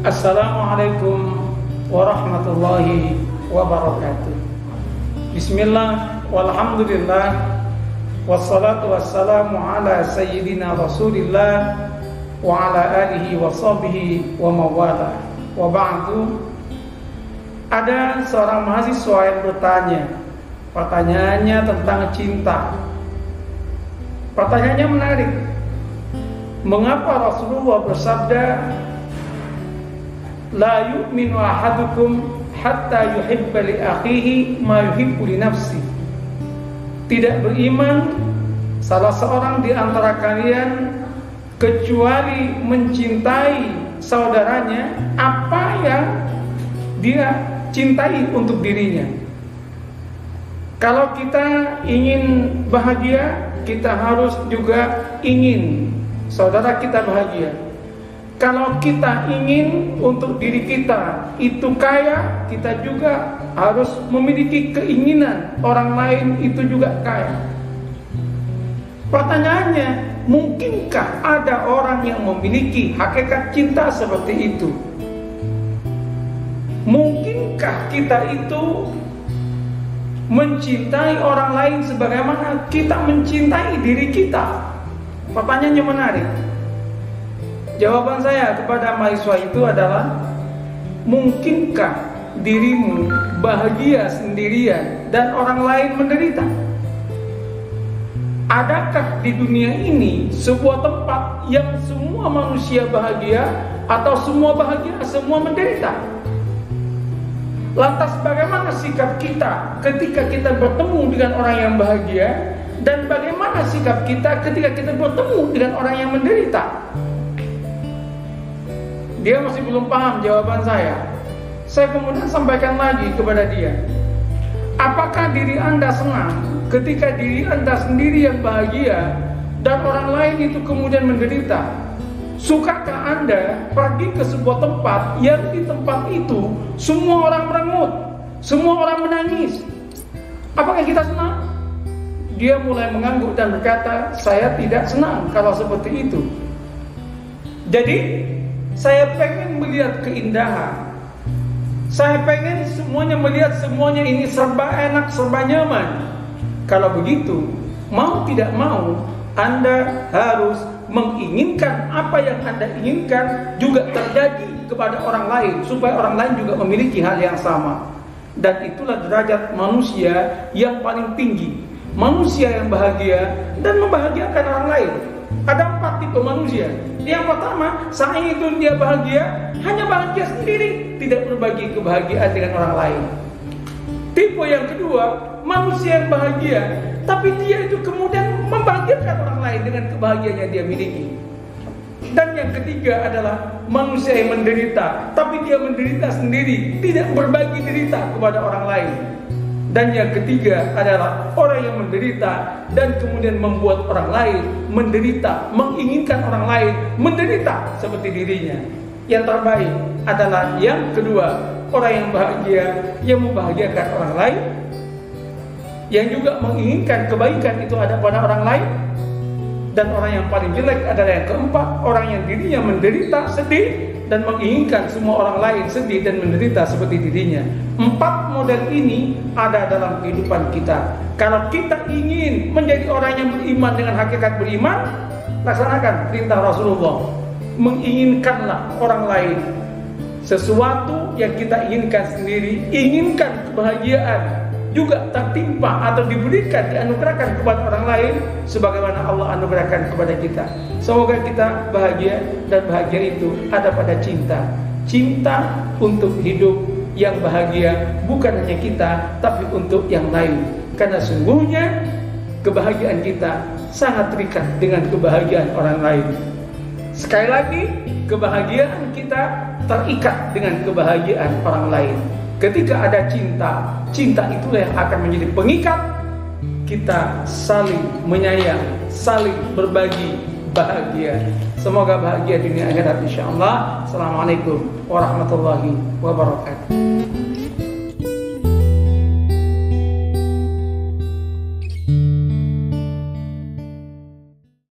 Assalamualaikum warahmatullahi wabarakatuh. Bismillah, walhamdulillah, wassalatu wassalamu ala sayyidina Rasulillah wa ala alihi wa sahbihi wa mawala. Wa ba'du. Ada seorang mahasiswa yang bertanya, pertanyaannya tentang cinta. Pertanyaannya menarik. Mengapa Rasulullah bersabda, la yu'minu ahadukum hatta yuhibba li akhihi ma yuhibbu li nafsi. Tidak beriman salah seorang di antara kalian kecuali mencintai saudaranya apa yang dia cintai untuk dirinya. Kalau kita ingin bahagia, kita harus juga ingin saudara kita bahagia. Kalau kita ingin untuk diri kita itu kaya, kita juga harus memiliki keinginan orang lain itu juga kaya. Pertanyaannya, mungkinkah ada orang yang memiliki hakikat cinta seperti itu? Mungkinkah kita itu mencintai orang lain sebagaimana kita mencintai diri kita? Pertanyaannya menarik. Jawaban saya kepada mahasiswa itu adalah, mungkinkah dirimu bahagia sendirian dan orang lain menderita? Adakah di dunia ini sebuah tempat yang semua manusia bahagia atau semua bahagia, semua menderita? Lantas bagaimana sikap kita ketika kita bertemu dengan orang yang bahagia, dan bagaimana sikap kita ketika kita bertemu dengan orang yang menderita? Dia masih belum paham jawaban saya. Saya kemudian sampaikan lagi kepada dia, apakah diri Anda senang ketika diri Anda sendiri yang bahagia dan orang lain itu kemudian menderita? Sukakah Anda pergi ke sebuah tempat yang di tempat itu semua orang merengut, semua orang menangis? Apakah kita senang? Dia mulai mengangguk dan berkata, saya tidak senang kalau seperti itu. Jadi saya pengen melihat keindahan. Saya pengen semuanya melihat semuanya ini serba enak, serba nyaman. Kalau begitu, mau tidak mau, Anda harus menginginkan apa yang Anda inginkan juga terjadi kepada orang lain, supaya orang lain juga memiliki hal yang sama. Dan itulah derajat manusia yang paling tinggi. Manusia yang bahagia dan membahagiakan orang lain. Ada 4 tipe manusia. Yang pertama, saat itu dia bahagia, hanya bahagia sendiri, tidak berbagi kebahagiaan dengan orang lain. Tipe yang kedua, manusia yang bahagia, tapi dia itu kemudian membahagiakan orang lain dengan kebahagiaan yang dia miliki. Dan yang ketiga adalah manusia yang menderita, tapi dia menderita sendiri, tidak berbagi derita kepada orang lain. Dan yang ketiga adalah orang yang menderita dan kemudian membuat orang lain menderita, menginginkan orang lain menderita seperti dirinya. Yang terbaik adalah yang kedua, orang yang bahagia, yang membahagiakan orang lain, yang juga menginginkan kebaikan itu ada pada orang lain. Dan orang yang paling jelek adalah yang keempat, orang yang dirinya menderita, sedih, dan menginginkan semua orang lain sedih dan menderita seperti dirinya. 4 model ini ada dalam kehidupan kita. Kalau kita ingin menjadi orang yang beriman dengan hakikat beriman, laksanakan perintah Rasulullah. Menginginkanlah orang lain sesuatu yang kita inginkan sendiri. Inginkan kebahagiaan juga tertimpa atau diberikan, dianugerahkan kepada orang lain sebagaimana Allah anugerahkan kepada kita. Semoga kita bahagia, dan bahagia itu ada pada cinta. Cinta untuk hidup yang bahagia, bukan hanya kita, tapi untuk yang lain. Karena sungguhnya kebahagiaan kita sangat terikat dengan kebahagiaan orang lain. Sekali lagi, kebahagiaan kita terikat dengan kebahagiaan orang lain. Ketika ada cinta, cinta itulah yang akan menjadi pengikat kita saling menyayang, saling berbagi bahagia. Semoga bahagia dunia akhirat insyaallah. Assalamualaikum warahmatullahi wabarakatuh.